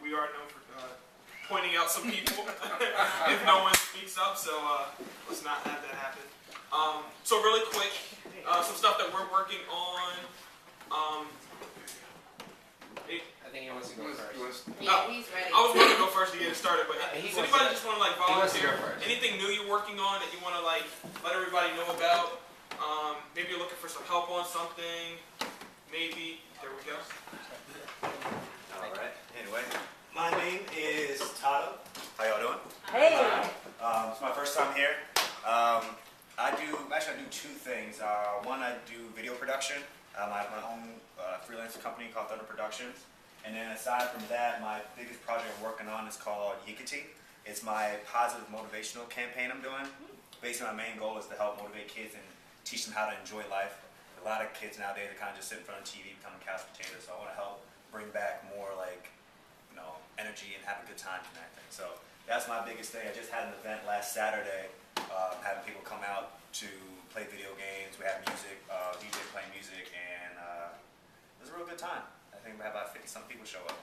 we are known for pointing out some people if no one speaks up. So let's not have that happen. So really quick, some stuff that we're working on. I think he wants to go first. Yeah, he's ready. I was going to go first to get it started, but does anybody just want to like volunteer? First. Anything new you're working on that you want to like let everybody know about? Maybe you're looking for some help on something. Maybe there we go. All right. Anyway, my name is Tato. How y'all doing? Hey. It's my first time here. I do two things. One, I do video production. I have my own freelance company called Thunder Productions. And then aside from that, my biggest project I'm working on is called Yikiti. It's my positive motivational campaign I'm doing. Basically, my main goal is to help motivate kids and teach them how to enjoy life. A lot of kids nowadays are kind of just sit in front of TV, becoming couch potatoes. So I want to help bring back more like, energy and have a good time connecting. So that's my biggest thing. I just had an event last Saturday, having people come out to play video games. We had music, DJ playing music, and it was a real good time. I think we had about 50-some people show up.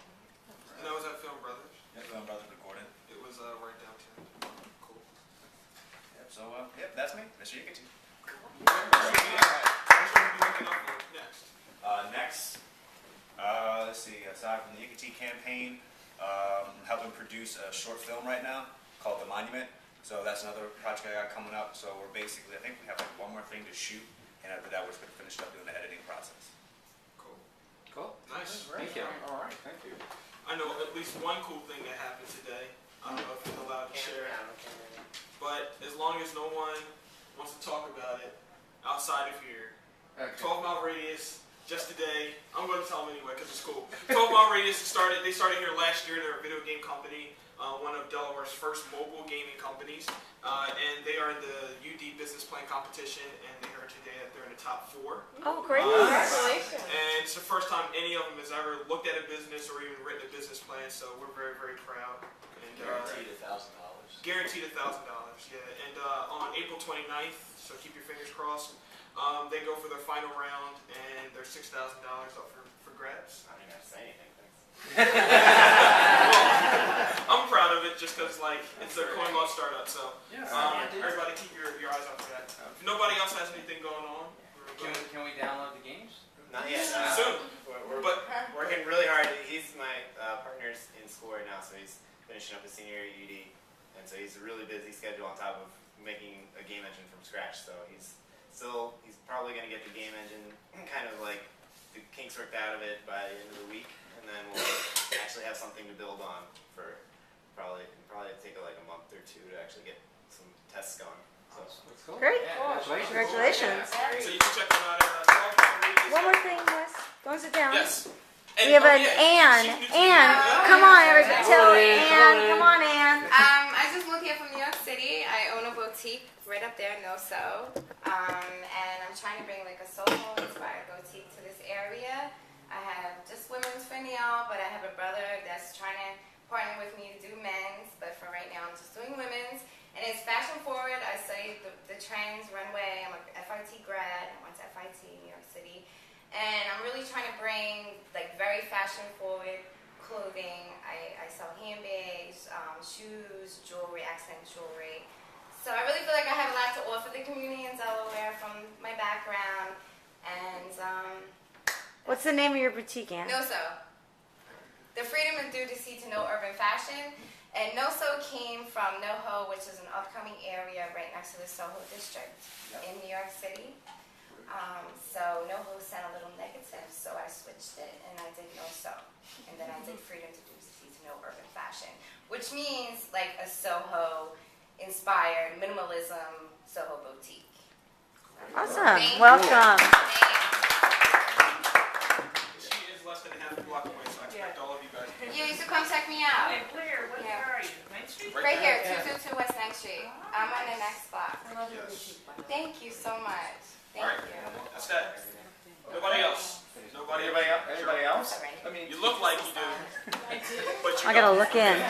And that was at Film Brothers. Yeah, Film Brothers recorded. It was right downtown. Cool. Yep. So that's me. That's your Yikiti. Next, let's see. Aside from the Yikiti campaign, I'm helping produce a short film right now called The Monument. So that's another project I got coming up. So we're basically, I think we have like one more thing to shoot, and after that, we're just going to finish up doing the editing process. Cool. Nice. Thank you. All right. Thank you. I know at least one cool thing that happened today. I don't know if it's allowed to share, but as long as no one wants to talk about it outside of here, 12-mile radius. Just today, I'm going to tell them anyway because it's cool. 12-mile radius they started here last year. They're a video game company, one of Delaware's first mobile gaming companies, and they are in the UD business plan competition. And they heard today that they're in the top 4. Oh, great! Congratulations! And it's the first time any of them has ever looked at a business or even written a business plan. So we're very, very proud. And Guaranteed $1,000. Guaranteed $1,000. Yeah. And on April 29th, so keep your fingers crossed. They go for their final round, and they're $6,000 up for grabs. I don't even have to say anything. Well, I'm proud of it just because it's their coin launch startup. So everybody keep your eyes out for that. If nobody else has anything going on, Can we download the games? Not yet. Soon. We're But working really hard. He's my partner in school right now, so he's finishing up his senior year at UD, and so he's a really busy schedule on top of making a game engine from scratch. So he's probably going to get the game engine kind of like the kinks worked out of it by the end of the week, and then we'll actually have something to build on for probably take like a month or two to actually get some tests going. So That's cool. Great! Yeah, Congratulations! so you can check them out at One more thing, Wes. Go sit down. Yes. We have an Anne. Anne, come on, everybody. Tell Anne. Come on, Anne. I just moved here from New York City. I own a boutique right up there, No So. And I'm trying to bring like a Soho-inspired boutique to this area. I have just women's for now, but I have a brother that's trying to partner with me to do men's. But for right now, I'm just doing women's. And it's fashion forward. I studied the trends, runway. I'm a FIT grad. I went to FIT in New York City. And I'm really trying to bring like very fashion forward clothing. I sell handbags, shoes, jewelry, accent jewelry. So I really feel like I have a lot to offer the community in Delaware from my background. And What's the name of your boutique, Anne? No So. The freedom of do to see to know urban fashion. And No So came from NoHo, which is an upcoming area right next to the Soho district in New York City. So NoHo sent a little negative, so I switched it and I did No So. And then I did freedom to do to see to know urban fashion, which means like a Soho inspired minimalism Soho boutique. Awesome. Welcome. She is less than half a block away, so I expect all of you guys. You used to come check me out. Hey, where are you? Main Street? Right here, 222 West 9th Street. I'm on the next block. Yes. Thank you so much. Thank All right. you. That's that. Nobody else. Nobody. Anybody else? I mean, You look like you do, but you I gotta don't. look in.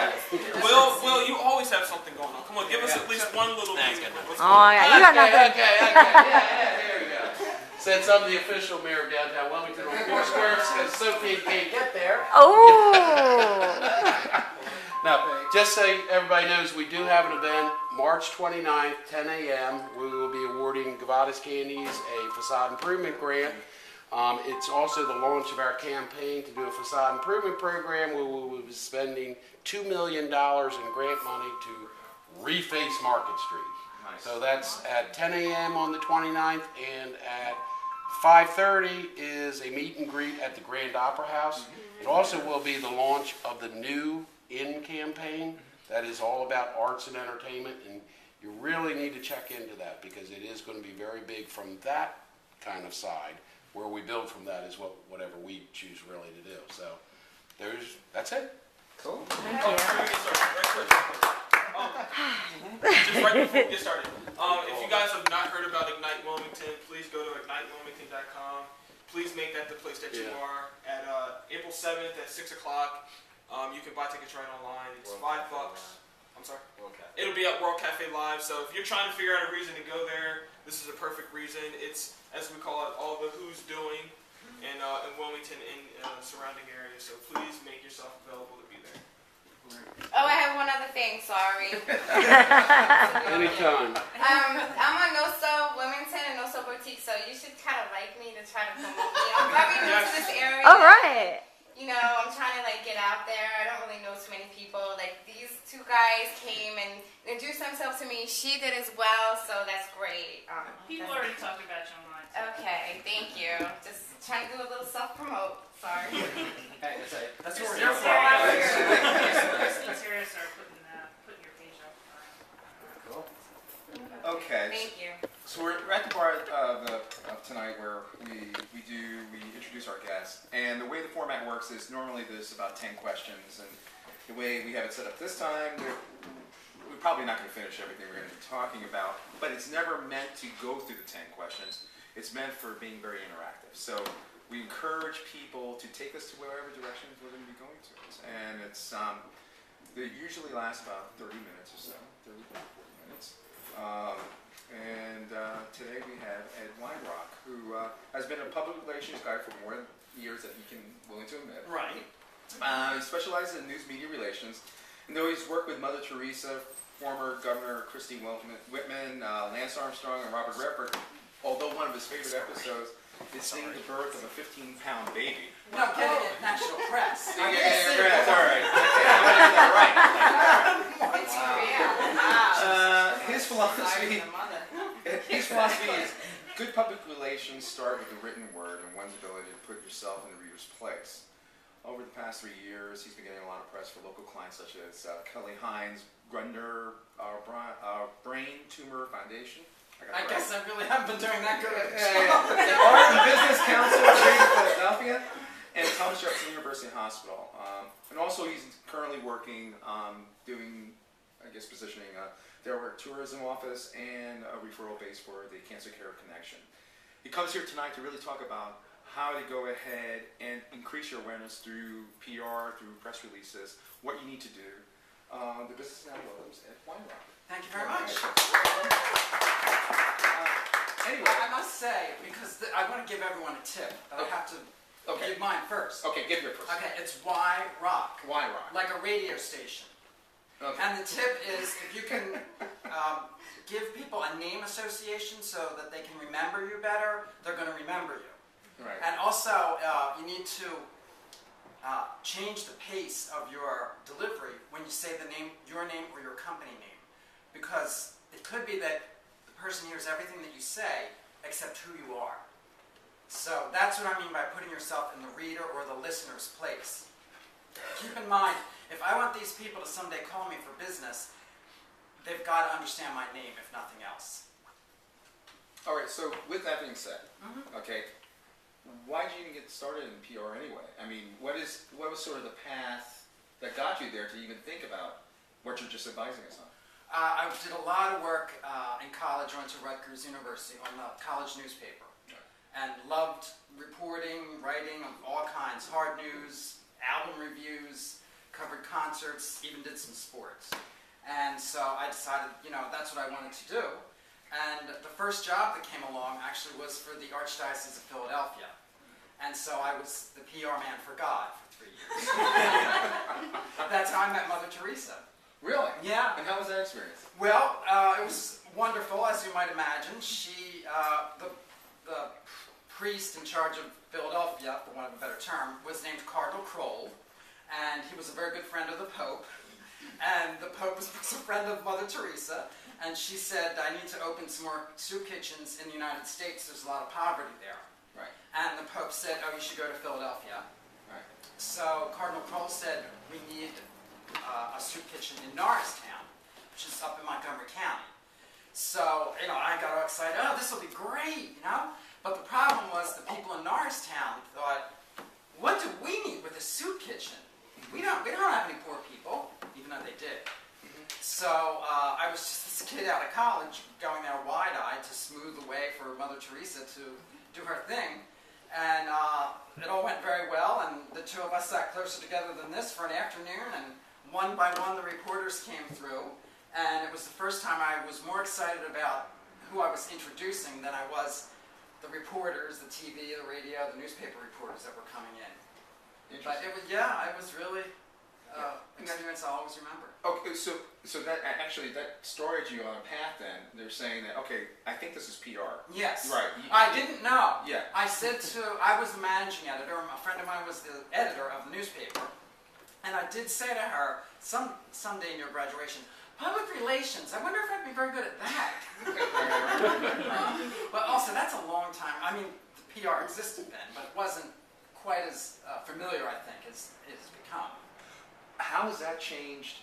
Will, you always have something going on. Come on, give us at least one little thing. What's going Oh on? yeah, you got nothing. Yeah, here we go. Since I'm the official mayor of downtown Wilmington on Foursquare, because Sophie can't get there. Oh. just so everybody knows, we do have an event March 29th, 10 a.m. We will be awarding Gavadas Candies a facade improvement grant. It's also the launch of our campaign to do a facade improvement program where we will be spending $2 million in grant money to reface Market Street. Nice. So that's at 10 a.m. on the 29th, and at 5:30 is a meet and greet at the Grand Opera House. It also will be the launch of the new In campaign that is all about arts and entertainment, and you really need to check into that because it is going to be very big from that kind of side. Where we build from that is whatever we choose really to do. So that's it. Cool. Thank Oh, you. before we get started, just right before we get started, if you guys have not heard about Ignite Wilmington, please go to ignitewilmington.com. Please make that the place that you are. At April 7th at 6 o'clock, you can buy tickets right online. It's $5. I'm sorry? It'll be at World Cafe Live. So if you're trying to figure out a reason to go there, this is a perfect reason. It's, as we call it, all the who's doing in Wilmington and surrounding areas. So please make yourself available to be there. Oh, I have one other thing, sorry. Anytime. I'm on No So Wilmington and No So Boutique, so you should kind of like me to try to promote me. I'm very new to this area. All right. You know, I'm trying to like get out there. I don't really know too many people. Like these two guys came and introduced themselves to me. She did as well, so that's great. People already talked about you online. Okay, thank you. Just trying to do a little self-promote. Sorry. Hey, that's what we're You're here so for. Serious are putting your page up. Cool. Okay. Thank you. So we're at the part of tonight where we introduce our guests, and the way the format works is normally there's about 10 questions, and the way we have it set up this time, we're probably not going to finish everything we're going to be talking about, but it's never meant to go through the 10 questions. It's meant for being very interactive. So we encourage people to take us to wherever directions we're going to be going to, and it's they usually last about 30 minutes or so, 30 to 40 minutes. Today we have Ed Weirauch, who has been a public relations guy for more years than he can willing to admit. Right. He specializes in news media relations, and though he's worked with Mother Teresa, former Governor Christie Whitman, Lance Armstrong, and Robert Redford, although one of his favorite episodes is seeing the birth of a 15-pound baby. No, getting it national press. All right. His philosophy is good public relations start with the written word and one's ability to put yourself in the reader's place. Over the past 3 years, he's been getting a lot of press for local clients such as Heinz-Grundner Brain Tumor Foundation. I guess I really haven't been doing that good. The Art and Business Council of Greater Philadelphia, and Thomas Jefferson University Hospital. And also he's currently working doing, I guess, positioning their tourism office and a referral base for the Cancer Care Connection. He comes here tonight to really talk about how to go ahead and increase your awareness through PR, through press releases, what you need to do. The Business Now welcomes Ed Weirauch. Thank you very much. Anyway, I must say, because I want to give everyone a tip, but I have to give mine first. okay, give your first. Okay, it's Weirauch, Weirauch. like a radio station. Okay. And the tip is if you can give people a name association so that they can remember you better, they're going to remember you. Right. And also, you need to change the pace of your delivery when you say the name, your name or your company name. Because it could be that the person hears everything that you say except who you are. So that's what I mean by putting yourself in the reader or the listener's place. Keep in mind, if I want these people to someday call me for business, they've got to understand my name, if nothing else. All right, so with that being said, okay, why did you even get started in PR anyway? I mean, what was sort of the path that got you there to even think about what you're just advising us on? I did a lot of work in college. I went to Rutgers University on the college newspaper, and loved reporting, writing of all kinds, hard news, album reviews, covered concerts, even did some sports. And so I decided, that's what I wanted to do. And the first job that came along actually was for the Archdiocese of Philadelphia. And so I was the PR man for God for 3 years. That's how I met Mother Teresa. Really? Yeah. And how was that experience? Well, it was wonderful, as you might imagine. The priest in charge of Philadelphia, for want of a better term, was named Cardinal Kroll, and he was a very good friend of the Pope. And the Pope was a friend of Mother Teresa, and she said, I need to open some more soup kitchens in the United States. There's a lot of poverty there. Right. And the Pope said, oh, you should go to Philadelphia. Right. So Cardinal Kroll said, we need a soup kitchen in Norristown, which is up in Montgomery County. So, I got all excited, oh, this will be great, But the problem was the people in Norristown thought, what do we need with a soup kitchen? We don't have any poor people, even though they did. So I was just this kid out of college going there wide-eyed to smooth the way for Mother Teresa to do her thing. And it all went very well, and the two of us sat closer together than this for an afternoon, and one by one the reporters came through. And it was the first time I was more excited about who I was introducing than I was the reporters, the TV, the radio, the newspaper reporters that were coming in. But it was, it was really experience I'll always remember. Okay, so that actually that started you on a path. Then they're saying that I think this is PR. Yes. Right. I didn't know. Yeah. I was the managing editor. A friend of mine was the editor of the newspaper, and I did say to her someday in your graduation, public relations. I wonder if I'd be very good at that. But also, that's a long time. I mean, the PR existed then, but it wasn't quite as familiar, I think, as it's become. How has that changed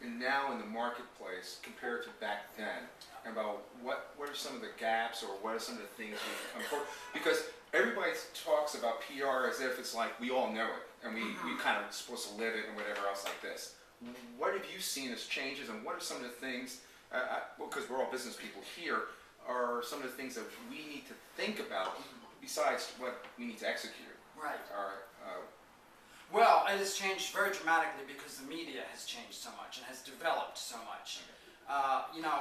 now in the marketplace compared to back then? About what are some of the gaps, or what are some of the things we've come forward? Because everybody talks about PR as if it's like we all know it, and we kind of supposed to live it and whatever else like this. What have you seen as changes, and what are some of the things, because we're all business people here, are some of the things that we need to think about besides what we need to execute? Right. Well, it has changed very dramatically because the media has changed so much and has developed so much.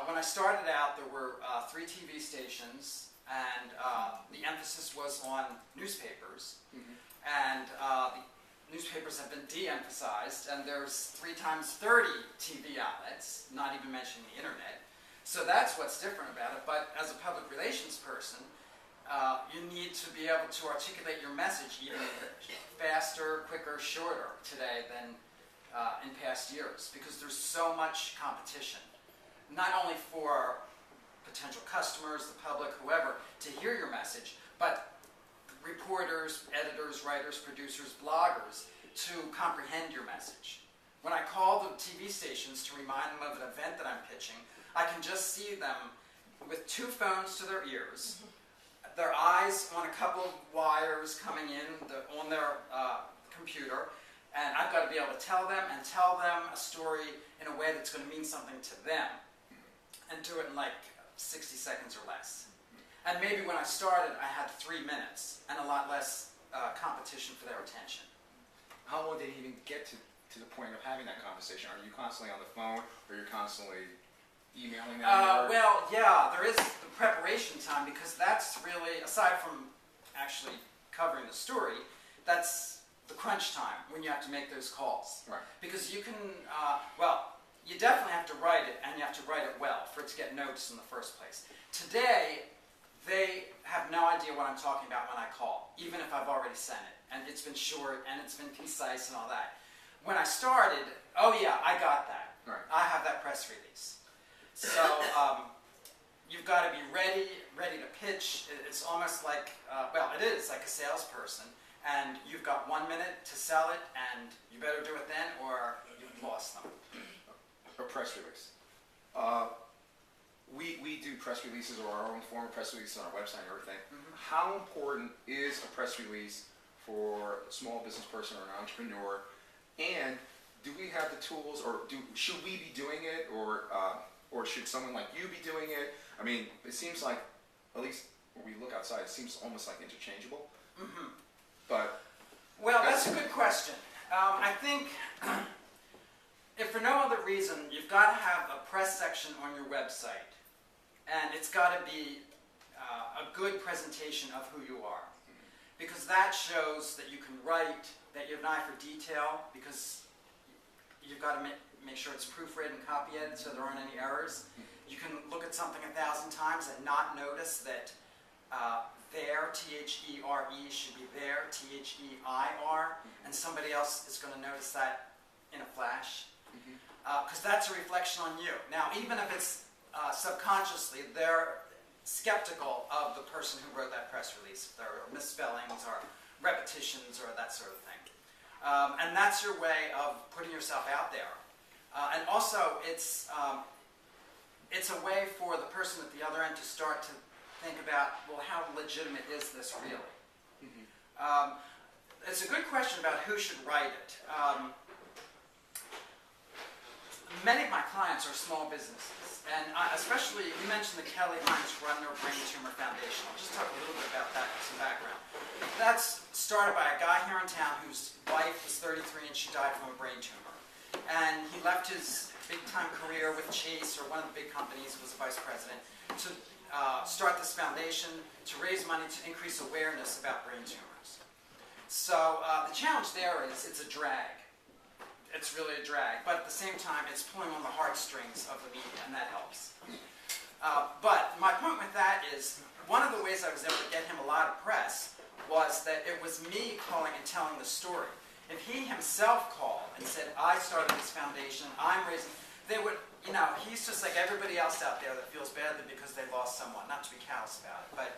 When I started out, there were 3 TV stations, and the emphasis was on newspapers. And the newspapers have been de-emphasized, and there's 3 times 30 TV outlets, not even mentioning the internet. So that's what's different about it. But as a public relations person, you need to be able to articulate your message even faster, quicker, shorter today than in past years, because there's so much competition, not only for potential customers, the public, whoever, to hear your message, but reporters, editors, writers, producers, bloggers, to comprehend your message. When I call the TV stations to remind them of an event that I'm pitching, I can just see them with 2 phones to their ears, their eyes on a couple of wires coming in on their computer, and I've got to be able to tell them a story in a way that's going to mean something to them, and do it in like 60 seconds or less. And maybe when I started, I had 3 minutes and a lot less competition for their attention. how long did you even get to the point of having that conversation? Are you constantly on the phone, or you're constantly emailing them? Well, yeah, there is the preparation time, because that's really, aside from actually covering the story, that's the crunch time when you have to make those calls. Right. Because you can, you definitely have to write it, and you have to write it well for it to get noticed in the first place. Today, they have no idea what I'm talking about when I call, even if I've already sent it, and it's been short, and it's been concise and all that. When I started, oh yeah, I got that. Right. I have that press release. So you've got to be ready to pitch. It's almost like, it is like a salesperson, and you've got 1 minute to sell it, and you better do it then, or you've lost them. A press release. We do press releases, or our own form of press releases on our website and everything. Mm-hmm. How important is a press release for a small business person or an entrepreneur? And do we have the tools, or should we be doing it, or should someone like you be doing it? I mean, it seems like, at least when we look outside, it seems almost like interchangeable. Mm-hmm. But well, that's a good question. I think, if for no other reason, you've got to have a press section on your website, and it's got to be a good presentation of who you are, because that shows that you can write, that you have an eye for detail, because you've got to make sure it's proofread and copy edited so there aren't any errors. You can look at something 1,000 times and not notice that there, T-H-E-R-E, should be there, T-H-E-I-R, and somebody else is going to notice that in a flash. Because that's a reflection on you. Now, even if it's subconsciously, they're skeptical of the person who wrote that press release. If there are misspellings or repetitions or that sort of thing. And that's your way of putting yourself out there. And also, it's a way for the person at the other end to start to think about, well, how legitimate is this really? It's a good question about who should write it. Many of my clients are small businesses, and especially, you mentioned the Kelly Heinz-Grundner Brain Tumor Foundation. I'll just talk a little bit about that, some background. That's started by a guy here in town whose wife was 33 and she died from a brain tumor. And he left his big-time career with Chase, or one of the big companies, was a vice president, to start this foundation to raise money to increase awareness about brain tumors. So the challenge there is it's a drag. It's really a drag, but at the same time, it's pulling on the heartstrings of the media, and that helps. But my point with that is, one of the ways I was able to get him a lot of press was that it was me calling and telling the story. If he himself called and said, I started this foundation, I'm raising, they would, you know, he's just like everybody else out there that feels badly because they lost someone, not to be callous about it. But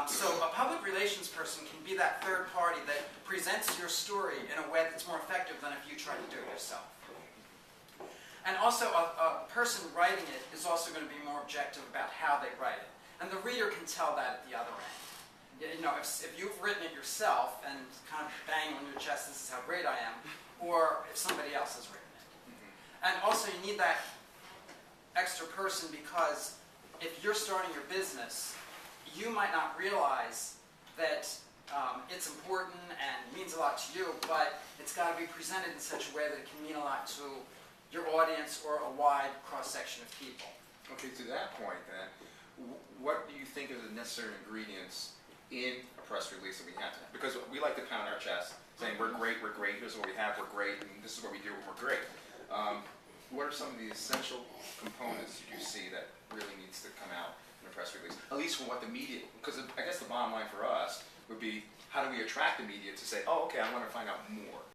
so a public relations person can be that third party that presents your story in a way that's more effective than if you try to do it yourself. And also a person writing it is also going to be more objective about how they write it. And the reader can tell that at the other end. You know, if you've written it yourself and kind of bang on your chest, this is how great I am, or if somebody else has written it. And also you need that extra person because if you're starting your business, you might not realize that it's important and means a lot to you, but it's got to be presented in such a way that it can mean a lot to your audience or a wide cross-section of people. Okay, to that point then, what do you think are the necessary ingredients in a press release that we have to have? Because we like to pound our chest, saying we're great, here's what we have, we're great, and this is what we do, we're great. What are some of the essential components you see that really needs to come out in a press release? At least from what the media, because I guess the bottom line for us would be, how do we attract the media to say, oh, okay, I want to find out more.